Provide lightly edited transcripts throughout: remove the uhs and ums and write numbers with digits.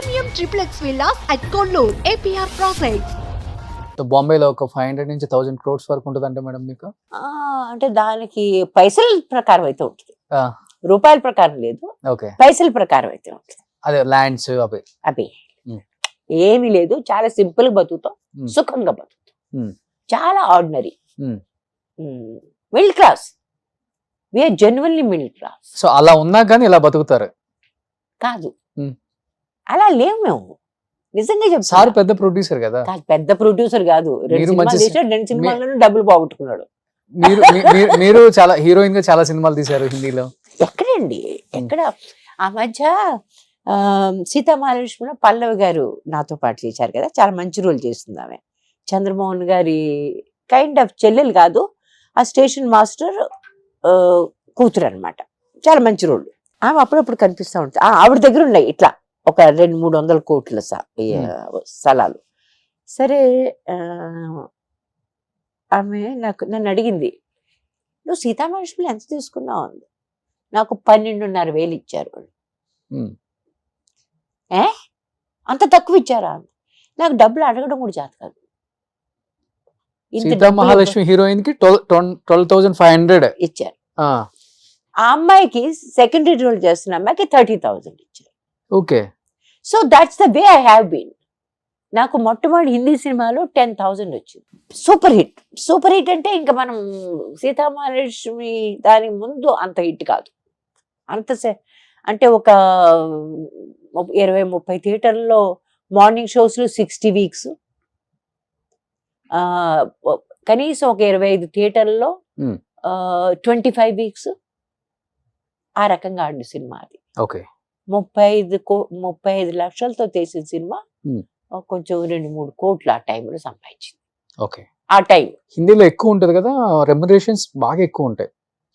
Premium Triplex Villas at Konnur, APR Projects. So బాంబేలో ఒక 500 నుంచి 1000 క్రోడ్స్ వరకు ఉంటుందంటే మేడం మీకు అంటే దానికి పైసల ప్రకారం అయితే ఉంటుంది, ఆ, రూపాయల ప్రకారం లేదు, ఓకే పైసల ప్రకారం అయితే ఉంటుంది. అదే ల్యాండ్స్ అవి అవి మ్. ఏమీ లేదు, చాలా సింపుల్ గా బతుకుతాం, మ్. సుఖంగా బతుకుతాం, మ్. చాలా ఆర్డినరీ, మ్. Middle class. We are genuinely middle class. So అలా ఉన్నా కానీ ఇలా బతుకుతారు. కాదు, మ్. అలా లేవు మేము, నిజంగా సార్ చెప్తాను. పెద్ద ప్రొడ్యూసర్ కదా, కాదు, పెద్ద ప్రొడ్యూసర్ కాదు, రెండు మీరు సినిమాలు మంచి తీసాడు, రెండు సినిమాలను డబ్బులు పోగొట్టుకున్నాడు. మీరు చాలా హీరోయిన్ గా చాలా సినిమాలు తీశారు హిందీలో. ఎక్కడండి, ఎక్కడ? ఆ మధ్య సీతామహాలక్ష్మిలో పల్లవి గారు నాతో పాటు చేశారు కదా, చాలా మంచి రోల్ చేస్తుంది ఆమె. చంద్రమోహన్ గారి కైండ్ ఆఫ్ చెల్లెలు కాదు, ఆ స్టేషన్ మాస్టర్ కూతురు అనమాట. చాలా మంచి రోల్. ఆమె అప్పుడప్పుడు కనిపిస్తూ ఉంటుంది. ఆవిడ దగ్గర ఉన్నాయి ఇట్లా ఒక 200-300 కోట్ల స్థలాలు. సరే, ఆమె నన్ను అడిగింది, నువ్వు సీతామహాలక్ష్మిలో ఎంత తీసుకున్నావు అంది. నాకు 12,500 ఇచ్చారు వాళ్ళు. అంత తక్కువ ఇచ్చారా? నాకు డబ్బులు అడగడం కూడా చేత కాదు. సీతా మహాలక్ష్మి హీరోయిన్ కి 12,500 ఇచ్చారు. ఆ అమ్మాయికి సెకండరీ రోల్ చేస్తున్న అమ్మాయికి 30,000 ఇచ్చారు. Okay. So that's the way I have been. నాకు మొట్టమొదటి హిందీ సినిమాలో 10,000 వచ్చింది. Super hit. సూపర్ హిట్ అంటే ఇంకా మనం సీతామహాలక్ష్మి దాని ముందు అంత హిట్ కాదు. అంటే ఒక 20-30 థియేటర్లో మార్నింగ్ షోస్లో 60 వీక్స్, కనీసం ఒక 25 థియేటర్లో 25 వీక్స్, ఆ రకంగా ఆడిన సినిమా అది. ఓకే. 35 లక్షలతో తీసిన సినిమా కొంచెం 2-3 కోట్లు ఆ టైంలో సంపాదించింది. ఓకే. ఆ టైం హిందీలో ఎక్కువ ఉంటది కదా, రెమ్యునరేషన్స్ బాగా ఎక్కువ ఉంటాయి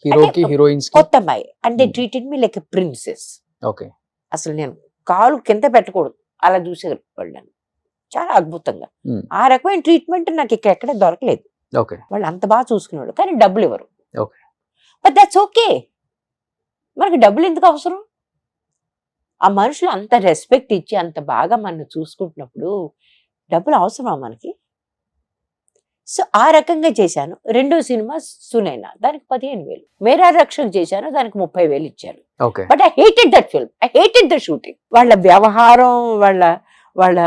హీరోకి హీరోయిన్స్ కి. కొత్త అమ్మాయి అంటే treated me like a princess. Okay. అసలు నేను కాలు కింద పెట్టకూడదు, అలా చూసేవాళ్ళు నన్ను చాలా అద్భుతంగా. ఆ రకమైన ట్రీట్మెంట్ నాకు ఎక్కడ దొరకలేదు. ఓకే. వాళ్ళు అంత బాగా చూసుకునేవాళ్ళు, కానీ డబ్బులు ఇవ్వరు. ఓకే. But that's okay. మనకి డబ్బులు ఎందుకు అవసరం? ఆ మనుషులు అంత రెస్పెక్ట్ ఇచ్చి అంత బాగా మనం చూసుకుంటున్నప్పుడు డబ్బులు అవసరమా మనకి? సో ఆ రకంగా చేశాను. రెండో సినిమా సునైనా, దానికి 15,000. మేరా రక్షక్ చేశాను, దానికి 30,000 ఇచ్చారు. Okay. But I hated that film, I hated the shooting. వాళ్ళ వ్యవహారం, వాళ్ళ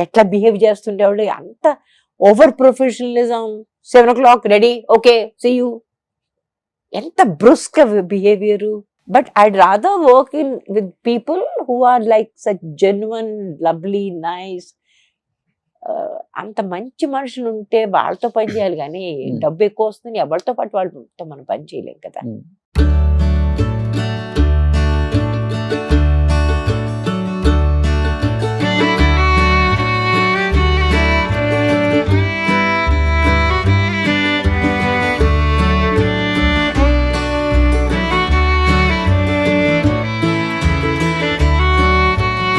ఎట్లా బిహేవ్ చేస్తుండేవాళ్ళు, అంత over professionalism. 7 o'clock ready, okay see you, ఎంత brusque behaviour. But I'd rather work with people who are like such genuine, lovely, nice. అంత మంచి మనుషులు ఉంటే వాళ్ళతో పని చేయాలి, కానీ డబ్బు ఎక్కువ వస్తుంది, ఎవరితో పాటు వాళ్ళతో మనం పని చేయలేం కదా.